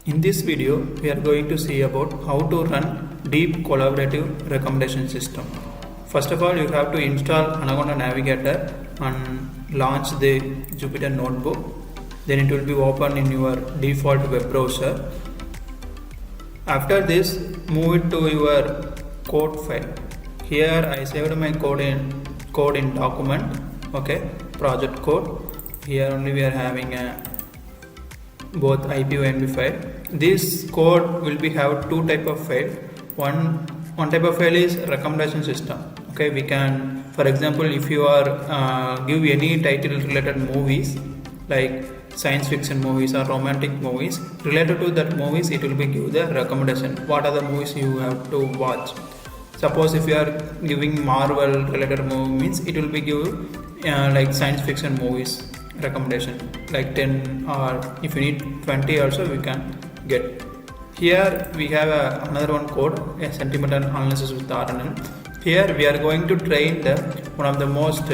In this video, we are going to see about how to run deep collaborative recommendation system. First of all, you have to install Anaconda Navigator and launch the Jupyter Notebook. Then it will be open in your default web browser. After this, move it to your code file. Here I saved my code in document. Okay, project code. Here only we are having both IPO and MB file. This code will be have two type of file. One type of file is recommendation system. Okay, we can, for example, if you are give any title related movies like science fiction movies or romantic movies related to that movies, it will be give the recommendation. What are the movies you have to watch? Suppose if you are giving Marvel related movie means it will be give like science fiction movies recommendation like 10, or if you need 20 also we can get. Here we have another one code, a sentimental analysis with RNN. Here we are going to train the one of the most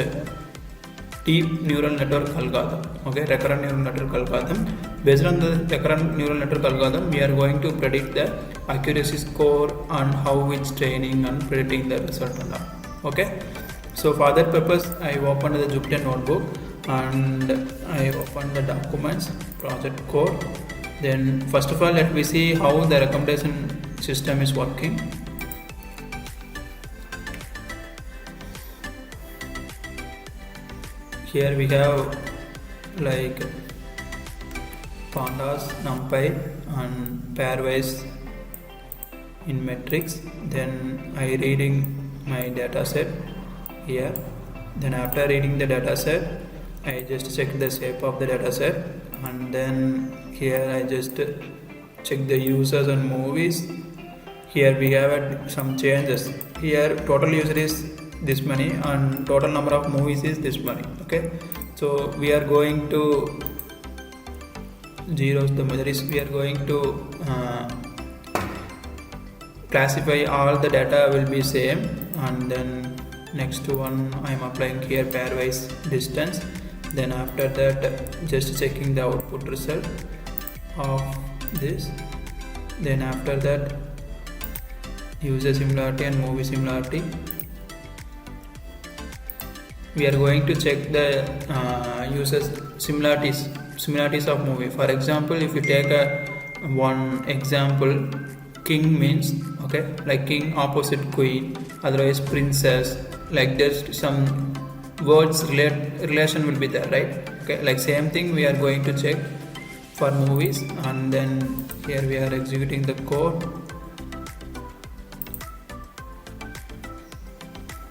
deep neural network algorithm. Okay, recurrent neural network algorithm. Based on the recurrent neural network algorithm, we are going to predict the accuracy score and how it's training and predicting the result and all. Okay, so for that purpose I opened the Jupyter Notebook and I opened the documents, project code. Then first of all, let me see how the recommendation system is working. Here we have like pandas, numpy and pairwise in metrics. Then I reading my data set here. Then after reading the data set, I just check the shape of the data set, and then here I just check the users and movies. Here we have some changes. Here total user is this many and total number of movies is this many. Okay, so we are going to zeros, the measure is we are going to classify all the data will be same, and then next one I am applying here pairwise distance. Then after that just checking the output result of this. Then after that user similarity and movie similarity. We are going to check the users similarities of movie. For example, if you take one example, king means, okay, like king opposite queen, otherwise princess, like there's some words relation will be there, right? Okay, like same thing we are going to check for movies. And then here we are executing the code.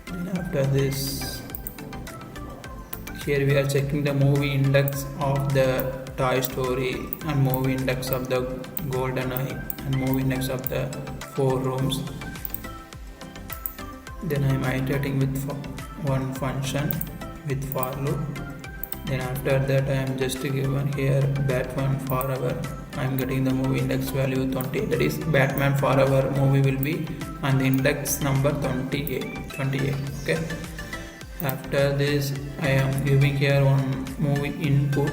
And after this, here we are checking the movie index of the Toy Story and movie index of the GoldenEye and movie index of the 4 Rooms. Then I am iterating with one function with for loop. Then after that I am just given here Batman Forever. I am getting the movie index value 20, that is Batman Forever movie will be and the index number 28. Okay, after this I am giving here one movie input.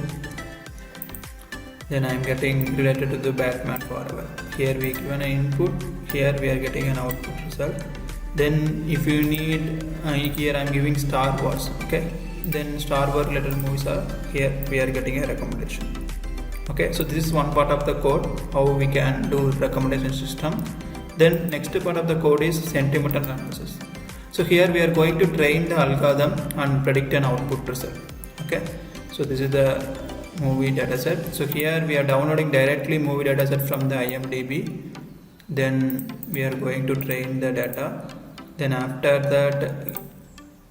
Then I am getting related to the Batman Forever. Here we given an input, here we are getting an output result. Then if you need here I am giving Star Wars. Okay, then Star Wars related movies are here, we are getting a recommendation. Okay, so this is one part of the code, how we can do recommendation system. Then next part of the code is sentimental analysis. So here we are going to train the algorithm and predict an output result. Okay, so this is the movie dataset. So here we are downloading directly movie dataset from the IMDb. Then we are going to train the data. Then after that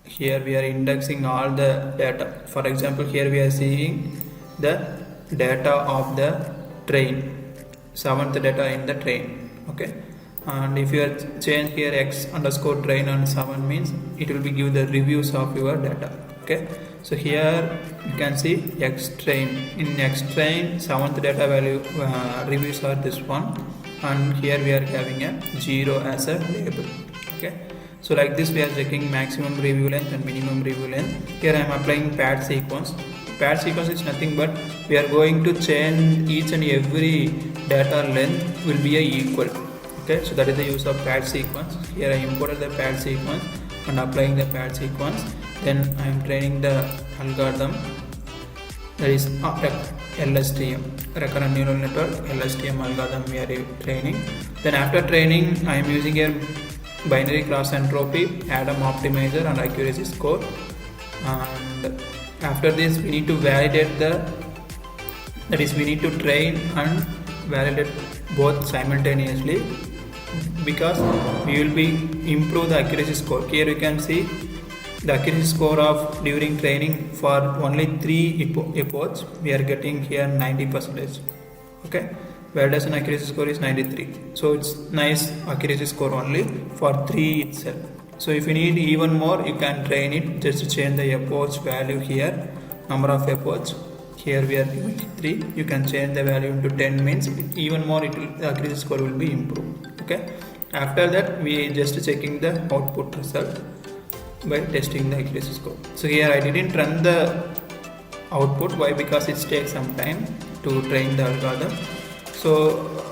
here we are indexing all the data. For example, here we are seeing the data of the train, 7th data in the train. Okay, and if you are change here x_train and 7 means it will be give the reviews of your data. Okay, so here you can see x train. In x train 7th data value reviews are this one, and here we are having a 0 as a label. Okay, so like this we are checking maximum review length and minimum review length. Here I am applying pad sequence. Pad sequence is nothing but we are going to change each and every data length will be a equal. Okay, so that is the use of pad sequence. Here I imported the pad sequence and applying the pad sequence. Then I am training the algorithm, that is LSTM, recurrent neural network LSTM algorithm we are training. Then after training I am using a binary cross entropy, Adam optimizer and accuracy score, and after this we need to validate that is we need to train and validate both simultaneously, because we will be improve the accuracy score. Here you can see the accuracy score of during training for only 3 epochs we are getting here 90%. Okay, validation accuracy score is 93, so it's nice accuracy score only for 3 itself. So if you need even more, you can train it, just change the epoch value here, number of epochs. Here we are giving 3, you can change the value into 10, means even more the accuracy score will be improved. Okay, after that we just checking the output result by testing the accuracy score. So here I didn't run the output. Why? Because it takes some time to train the algorithm. So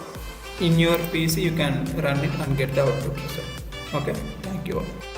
in your PC you can run it and get the output result. Okay, thank you all.